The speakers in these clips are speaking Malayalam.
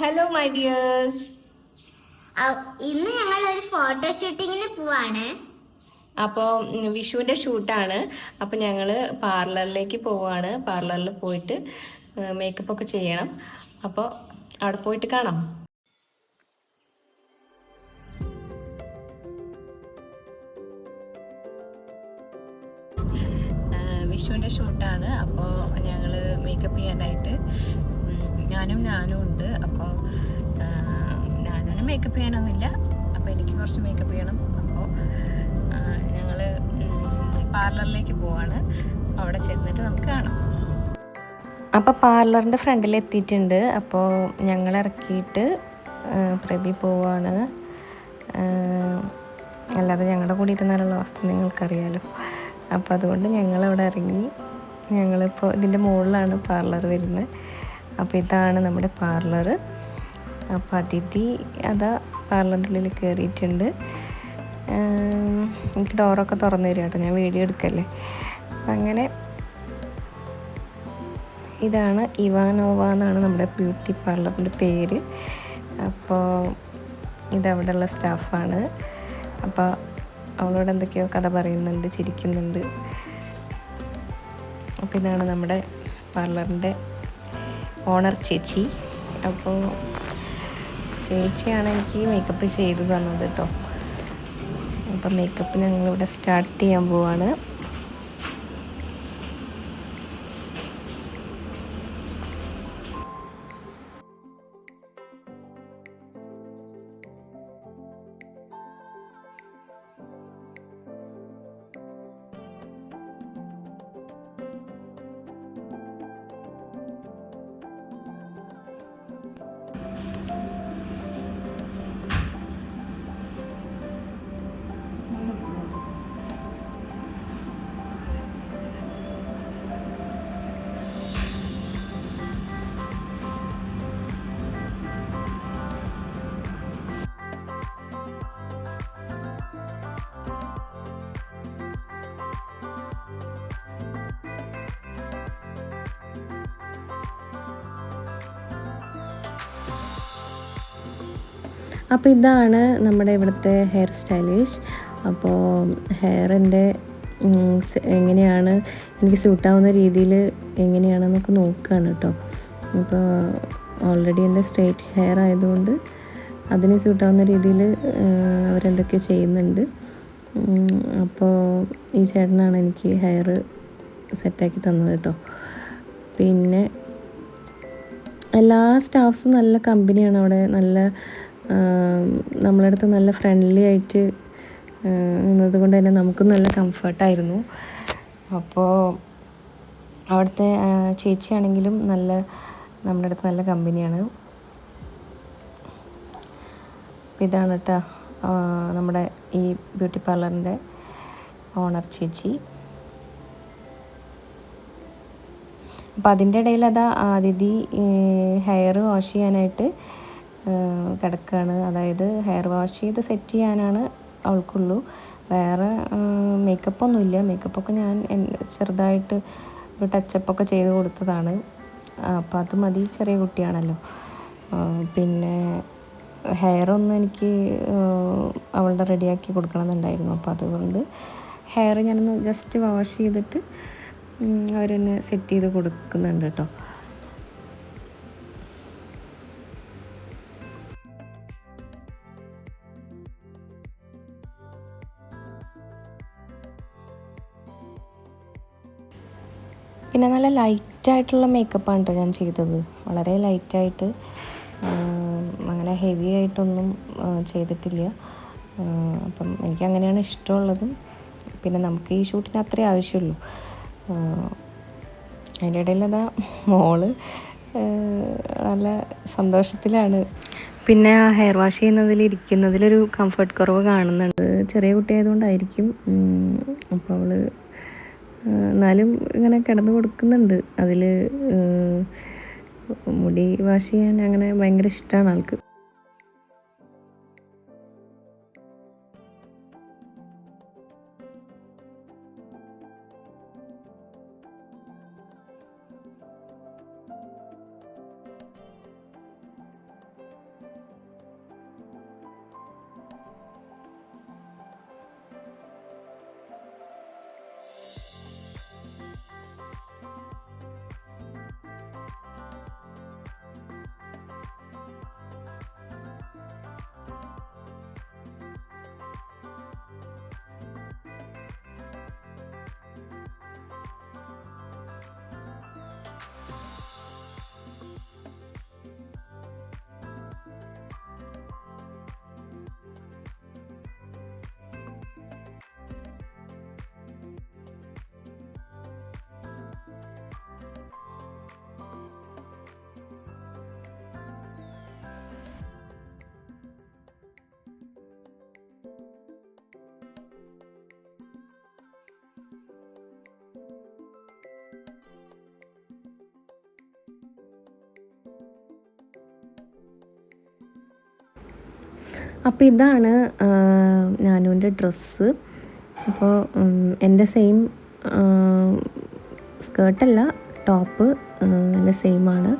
Hello my dears. ഇന്ന് ഞങ്ങൾ ഒരു ഫോട്ടോ ഷൂട്ടിങ്ങിന് പോവാണ്. അപ്പോൾ വിഷുവിൻ്റെ ഷൂട്ടാണ്. അപ്പോൾ ഞങ്ങൾ പാർലറിലേക്ക് പോവുകയാണ്. പാർലറിൽ പോയിട്ട് മേക്കപ്പ് ഒക്കെ ചെയ്യണം. അപ്പോൾ അവിടെ പോയിട്ട് കാണാം. വിഷുവിൻ്റെ ഷൂട്ടാണ്. അപ്പോൾ ഞങ്ങൾ മേക്കപ്പ് ചെയ്യാനായിട്ട് ഞാനും ഉണ്ട്. അപ്പോൾ ഞാനും മേക്കപ്പ് ചെയ്യാനൊന്നുമില്ല. അപ്പോൾ എനിക്ക് കുറച്ച് മേക്കപ്പ് ചെയ്യണം. അപ്പോൾ ഞങ്ങൾ പാർലറിലേക്ക് പോവാണ്. അവിടെ ചെന്നിട്ട് നമുക്ക് കാണാം. അപ്പോൾ പാർലറിൻ്റെ ഫ്രണ്ടിൽ എത്തിയിട്ടുണ്ട്. അപ്പോൾ ഞങ്ങൾ ഇറക്കിയിട്ട് പ്രഭി പോവാണ്. അല്ലാതെ ഞങ്ങളുടെ കൂടെ ഇരുന്നാലുള്ള അവസ്ഥ നിങ്ങൾക്കറിയാലോ. അപ്പോൾ അതുകൊണ്ട് ഞങ്ങളവിടെ ഇറങ്ങി. ഞങ്ങളിപ്പോൾ ഇതിൻ്റെ മുകളിലാണ് പാർലർ വരുന്നത്. അപ്പോൾ ഇതാണ് നമ്മുടെ പാർലർ. അപ്പോൾ അതിഥി അതാ പാർലറിൻ്റെ ഉള്ളിൽ കയറിയിട്ടുണ്ട്. എനിക്ക് ഡോറൊക്കെ തുറന്നു തരും കേട്ടോ, ഞാൻ വീഡിയോ എടുക്കല്ലേ. അപ്പം അങ്ങനെ ഇതാണ് ഇവാനോവ എന്നാണ് നമ്മുടെ ബ്യൂട്ടി പാർലറിൻ്റെ പേര്. അപ്പോൾ ഇതവിടെയുള്ള സ്റ്റാഫാണ്. അപ്പോൾ അവളോട് എന്തൊക്കെയോ കഥ പറയുന്നുണ്ട്, ചിരിക്കുന്നുണ്ട്. അപ്പോൾ ഇതാണ് നമ്മുടെ പാർലറിൻ്റെ ഓണർ ചേച്ചി. അപ്പോൾ ചേച്ചിയാണ് എനിക്ക് മേക്കപ്പ് ചെയ്തു തന്നത് കേട്ടോ. അപ്പോൾ മേക്കപ്പ് ഞങ്ങളിവിടെ സ്റ്റാർട്ട് ചെയ്യാൻ പോവാണ്. അപ്പോൾ ഇതാണ് നമ്മുടെ ഇവിടുത്തെ ഹെയർ സ്റ്റൈലിഷ്. അപ്പോൾ ഹെയറിൻ്റെ എങ്ങനെയാണ് എനിക്ക് സ്യൂട്ടാവുന്ന രീതിയിൽ എങ്ങനെയാണെന്നൊക്കെ നോക്കുകയാണ് കേട്ടോ. ഇപ്പോൾ ഓൾറെഡി എൻ്റെ സ്ട്രെയിറ്റ് ഹെയർ ആയതുകൊണ്ട് അതിന് സ്യൂട്ടാവുന്ന രീതിയിൽ അവരെന്തൊക്കെയോ ചെയ്യുന്നുണ്ട്. അപ്പോൾ ഈ ചേട്ടനാണ് എനിക്ക് ഹെയർ സെറ്റാക്കി തന്നത് കേട്ടോ. പിന്നെ എല്ലാ സ്റ്റാഫ്സും നല്ല കമ്പനിയാണ് അവിടെ. നല്ല നമ്മളെ അടുത്ത് നല്ല ഫ്രണ്ട്ലി ആയിട്ട് നിന്നത് കൊണ്ട് തന്നെ നമുക്ക് നല്ല കംഫർട്ടായിരുന്നു. അപ്പോൾ അവിടുത്തെ ചേച്ചിയാണെങ്കിലും നല്ല നമ്മുടെ അടുത്ത് നല്ല കമ്പനിയാണ്. ഇതാണ് കേട്ടോ നമ്മുടെ ഈ ബ്യൂട്ടി പാർലറിൻ്റെ ഓണർ ചേച്ചി. അപ്പോൾ അതിൻ്റെ ഇടയിൽ അതാ അതിഥി ഹെയർ വാഷ് ചെയ്യാനായിട്ട് കിടക്കുകയാണ്. അതായത് ഹെയർ വാഷ് ചെയ്ത് സെറ്റ് ചെയ്യാനാണ് അവൾക്കുള്ളൂ. വേറെ മേക്കപ്പൊന്നുമില്ല. മേക്കപ്പൊക്കെ ഞാൻ ചെറുതായിട്ട് ഒരു ടച്ചപ്പൊക്കെ ചെയ്ത് കൊടുത്തതാണ്. അപ്പോൾ അത് മതി, ചെറിയ കുട്ടിയാണല്ലോ. പിന്നെ ഹെയറൊന്നും എനിക്ക് അവളുടെ റെഡിയാക്കി കൊടുക്കണമെന്നുണ്ടായിരുന്നു. അപ്പോൾ അതുകൊണ്ട് ഹെയർ ഞാനൊന്ന് ജസ്റ്റ് വാഷ് ചെയ്തിട്ട് അവരെന്നെ സെറ്റ് ചെയ്ത് കൊടുക്കുന്നുണ്ട് കേട്ടോ. പിന്നെ നല്ല ലൈറ്റായിട്ടുള്ള മേക്കപ്പാണ് കേട്ടോ ഞാൻ ചെയ്തത്. വളരെ ലൈറ്റായിട്ട്, അങ്ങനെ ഹെവി ആയിട്ടൊന്നും ചെയ്തിട്ടില്ല. അപ്പം എനിക്ക് അങ്ങനെയാണ് ഇഷ്ടമുള്ളത്. പിന്നെ നമുക്ക് ഈ ഷൂട്ടിന് അത്രേ ആവശ്യമുള്ളൂ. അതിൻ്റെ ഇടയിൽ അതാ മോള് നല്ല സന്തോഷത്തിലാണ്. പിന്നെ ആ ഹെയർ വാഷ് ചെയ്യുന്നതിൽ ഇരിക്കുന്നതിലൊരു കംഫർട്ട് കുറവ് കാണുന്നുണ്ട്. ചെറിയ കുട്ടിയായതുകൊണ്ടായിരിക്കും. അപ്പോൾ അവൾ എന്നാലും ഇങ്ങനെ കിടന്ന് കൊടുക്കുന്നുണ്ട്. അതിൽ മുടി വാഷ് ചെയ്യാൻ അങ്ങനെ ഭയങ്കര ഇഷ്ടമാണ് ആൾക്ക്. അപ്പോൾ ഇതാണ് നാനുവിൻ്റെ ഡ്രസ്സ്. അപ്പോൾ എൻ്റെ സെയിം സ്കേർട്ടല്ല, ടോപ്പ് എൻ്റെ സെയിമാണ്.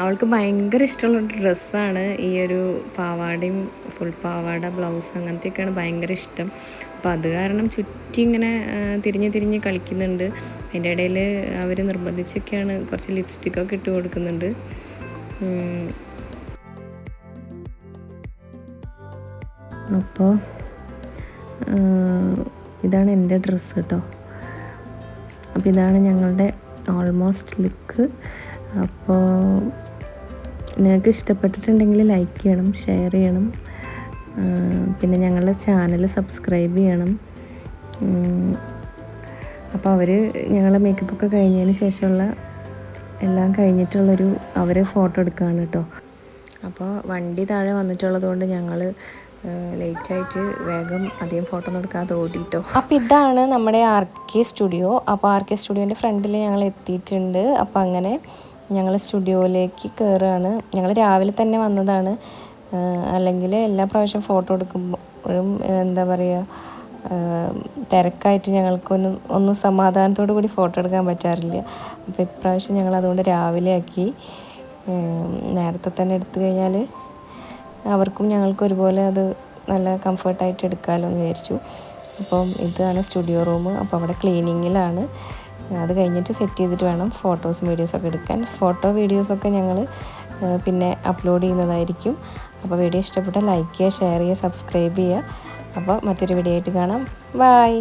അവൾക്ക് ഭയങ്കര ഇഷ്ടമുള്ള ഡ്രസ്സാണ് ഈ ഒരു പാവാടയും ഫുൾ പാവാട ബ്ലൗസ് അങ്ങനത്തെയൊക്കെയാണ് ഭയങ്കര ഇഷ്ടം. അപ്പോൾ അത് കാരണം ചുറ്റി ഇങ്ങനെ തിരിഞ്ഞ് കളിക്കുന്നുണ്ട്. അതിൻ്റെ ഇടയിൽ അവർ നിർബന്ധിച്ചൊക്കെയാണ് കുറച്ച് ലിപ്സ്റ്റിക്കൊക്കെ ഇട്ട് കൊടുക്കുന്നുണ്ട്. അപ്പോൾ ഇതാണ് എൻ്റെ ഡ്രസ്സ് കേട്ടോ. അപ്പോൾ ഇതാണ് ഞങ്ങളുടെ ഓൾമോസ്റ്റ് ലുക്ക്. അപ്പോൾ നിങ്ങൾക്ക് ഇഷ്ടപ്പെട്ടിട്ടുണ്ടെങ്കിൽ ലൈക്ക് ചെയ്യണം, ഷെയർ ചെയ്യണം, പിന്നെ ഞങ്ങളുടെ ചാനൽ സബ്സ്ക്രൈബ് ചെയ്യണം. അപ്പോൾ അവർ ഞങ്ങൾ മേക്കപ്പൊക്കെ കഴിഞ്ഞതിന് ശേഷമുള്ള എല്ലാം കഴിഞ്ഞിട്ടുള്ളൊരു അവർ ഫോട്ടോ എടുക്കുകയാണ് കേട്ടോ. അപ്പോൾ വണ്ടി താഴെ വന്നിട്ടുള്ളത് കൊണ്ട് ഞങ്ങൾ ലേറ്റായിട്ട് വേഗം അധികം ഫോട്ടോ ഒന്നും എടുക്കാതെ ഓടിയിട്ടോ. അപ്പോൾ ഇതാണ് നമ്മുടെ RK സ്റ്റുഡിയോ. അപ്പോൾ RK സ്റ്റുഡിയോൻ്റെ ഫ്രണ്ടിൽ ഞങ്ങൾ എത്തിയിട്ടുണ്ട്. അപ്പോൾ അങ്ങനെ ഞങ്ങൾ സ്റ്റുഡിയോയിലേക്ക് കയറുകയാണ്. ഞങ്ങൾ രാവിലെ തന്നെ വന്നതാണ്. അല്ലെങ്കിൽ എല്ലാ പ്രാവശ്യം ഫോട്ടോ എടുക്കുമ്പോഴും എന്താ പറയുക, തിരക്കായിട്ട് ഞങ്ങൾക്കൊന്നും സമാധാനത്തോടു കൂടി ഫോട്ടോ എടുക്കാൻ പറ്റാറില്ല. അപ്പോൾ ഇപ്രാവശ്യം ഞങ്ങൾ അതുകൊണ്ട് രാവിലെ ആക്കി. നേരത്തെ തന്നെ എടുത്തു കഴിഞ്ഞാൽ അവർക്കും ഞങ്ങൾക്കും ഒരുപോലെ അത് നല്ല കംഫർട്ടായിട്ട് എടുക്കാമല്ലോ എന്ന് വിചാരിച്ചു. അപ്പം ഇതാണ് സ്റ്റുഡിയോ റൂം. അപ്പോൾ അവിടെ ക്ലീനിങ്ങിലാണ്. അത് കഴിഞ്ഞിട്ട് സെറ്റ് ചെയ്തിട്ട് വേണം ഫോട്ടോസും വീഡിയോസൊക്കെ എടുക്കാൻ. വീഡിയോസൊക്കെ ഞങ്ങൾ പിന്നെ അപ്ലോഡ് ചെയ്യുന്നതായിരിക്കും. അപ്പോൾ വീഡിയോ ഇഷ്ടപ്പെട്ടാൽ ലൈക്ക് ചെയ്യുക, ഷെയർ ചെയ്യുക, സബ്സ്ക്രൈബ് ചെയ്യുക. അപ്പോൾ മറ്റൊരു വീഡിയോ ആയിട്ട് കാണാം. ബൈ.